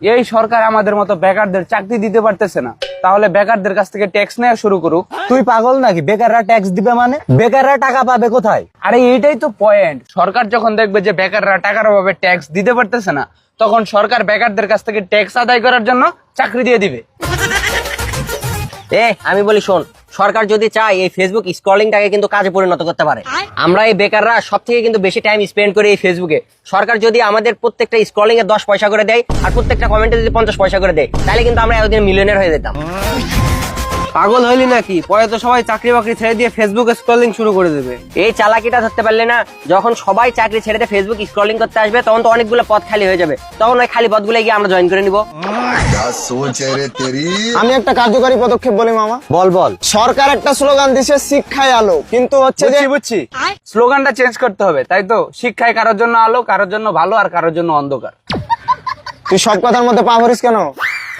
এই সরকার আমাদের মতো বেকারদের চাকরি দিতে পারতেছে না, তাহলে বেকারদের কাছ থেকে ট্যাক্স নেওয়া শুরু করুক। তুই পাগল নাকি? বেকাররা ট্যাক্স দিবে মানে? বেকাররা টাকা পাবে কোথায়? আরে এইটাই তো পয়েন্ট। সরকার যখন দেখবে যে বেকাররা টাকার অভাবে ট্যাক্স দিতে পারতেছে না, তখন সরকার বেকারদের কাছ থেকে ট্যাক্স আদায় করার জন্য চাকরি দিয়ে দিবে। আমি বলি শোন, সরকার যদি চায় এই ফেসবুক স্ক্রলিংটাকে কিন্তু কাজে পরিণত করতে পারে। আমরা এই বেকাররা সব থেকে কিন্তু বেশি টাইম স্পেন্ড করি এই ফেসবুকে। সরকার যদি আমাদের প্রত্যেকটা স্ক্রলিং এ 10 পয়সা করে দেয় আর প্রত্যেকটা কমেন্টে যদি 50 পয়সা করে দেয়, তাহলে কিন্তু আমরা একদিন মিলিয়নার হয়ে যেতাম। পাগল হইলি নাকি? পরে তো সবাই চাকরি বাকরি ছেড়ে দিয়ে ফেসবুকে স্ক্রলিং শুরু করে দেবে। এই চালাকিটা ধরতে পারলে না, যখন সবাই চাকরি ছেড়ে দিয়ে ফেসবুক স্ক্রলিং করতে আসবে, তখন তো অনেকগুলো পদ খালি হয়ে যাবে। তখন ওই খালি পদগুলো গিয়ে আমরা জয়েন করে নিব। আমি একটা কার্যকরী পদক্ষেপ বলি মামা। বল বল। সরকার একটা স্লোগান দিছে শিক্ষায় আলো, কিন্তু হচ্ছে যে বুঝছি স্লোগানটা চেঞ্জ করতে হবে, তাই তো? শিক্ষায় কারোর জন্য আলো, কারোর জন্য ভালো, আর কারোর জন্য অন্ধকার। তুই সব কথার মধ্যে পা ভরিস কেন?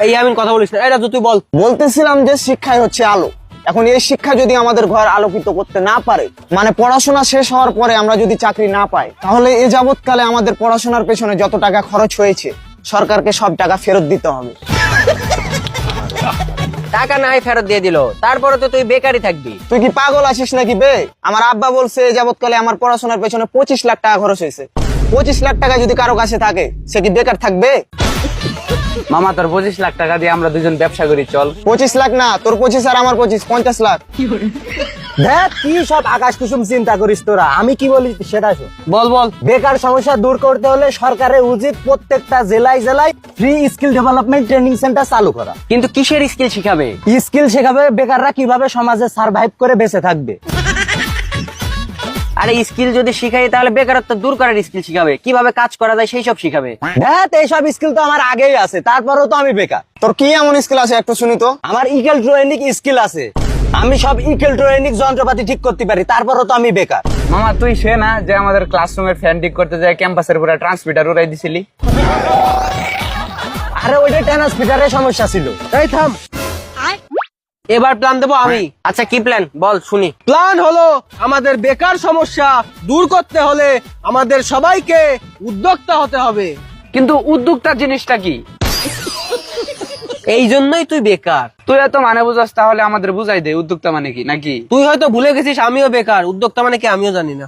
এই আমি কথা বলিস না, এটা তুই বল। বলতেছিলাম যে শিক্ষাই হচ্ছে আলো। এখন এই শিক্ষা যদি আমাদের ঘর আলোকিত করতে না পারে, মানে পড়াশোনা শেষ হওয়ার পরে আমরা যদি চাকরি না পাই, তাহলে এ যাবৎকালে আমাদের পড়াশোনার পেছনে যত টাকা খরচ হয়েছে, সরকারকে সব টাকা ফেরত দিতে হবে। টাকা নাই ফেরত দিয়ে দিল, তারপরে তো তুই বেকারই থাকবি। তুই কি পাগল আছিস নাকি বে? আমার আব্বা বলছে এ যাবৎকালে আমার পড়াশোনার পেছনে 25 লাখ টাকা খরচ হয়েছে। 25 লাখ টাকা যদি কারো কাছে থাকে, সে কি বেকার থাকবে? মামা, তোর 25 লাখ টাকা দিয়ে আমরা দুজন ব্যবসা করি, চল। 25 লাখ না, তোর 25 আর আমার 25, 50 লাখ। দেখ কি সব আকাশ কুসুম চিন্তা করিস তোরা। আমি কি বলি সেটা শোন। বল বল। বেকার সমস্যা দূর করতে হলে সরকারের উচিত প্রত্যেকটা জেলায় জেলায় free skill development training centre চালু করা। কিন্তু কিসের স্কিল শিখাবে? স্কিল শেখাবে বেকাররা কিভাবে সমাজে সার্ভাইভ করে বেঁচে থাকবে। আরে স্কিল যদি শিখাই, তাহলে বেকারত্ব দূর করার স্কিল শিখাবে, কিভাবে কাজ করা যায় সেই সব শিখাবে। দেখ এইসব স্কিল তো আমার আগেই আছে, তারপরেও তো আমি বেকার। তোর কি এমন স্কিল আছে একটু শুনি তো? আমার ইলেকট্রনিক স্কিল আছে, আমি সব ইলেকট্রনিক যন্ত্রপাতি ঠিক করতে পারি, তারপরেও তো আমি বেকার। মামা, তুই সে না যে আমাদের ক্লাসরুমের ফ্যান ঠিক করতে যায় ক্যাম্পাসের পুরো ট্রান্সমিটার উড়াই দিছিলি? আরে ওইটা ট্রান্সমিটারের সমস্যা ছিল। এই থাম, এবার প্ল্যান দেবো আমি। আচ্ছা কি প্ল্যান বল শুনি। প্ল্যান হলো, আমাদের বেকার সমস্যা দূর করতে হলে আমাদের সবাইকে উদ্যোক্তা হতে হবে। কিন্তু উদ্যোক্তা জিনিসটা কি? এই জন্যই তুই বেকার। তুই এত মানে বুঝাস, তাহলে আমাদের বুঝাই দে উদ্যোক্তা মানে কি, নাকি? তুই হয়তো ভুলে গেছিস আমিও বেকার। উদ্যোক্তা মানে কি আমিও জানি না।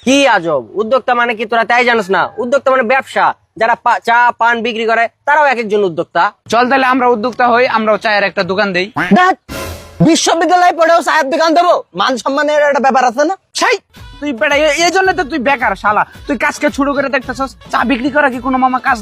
কি আজব, উদ্যোক্তা মানে কি তোরা তাই জানিস না? উদ্যোক্তা মানে ব্যবসা, যারা চা পান বিক্রি করে তারাও এক একজন উদ্যোক্তা। চল তাহলে আমরা উদ্যোক্তা হই, আমরাও চায়ের একটা দোকান দেই। দেখ বিশ্ববিদ্যালয়ে পড়েও চায়ের দোকান দেবো, মান সম্মানের একটা ব্যাপার আছে না? সেই তুই বেটা, এই জন্য তো তুই বেকার শালা। তুই কাজকে শুরু করে দেখতেছস, চা বিক্রি করা কি কোনো মামা কাজ?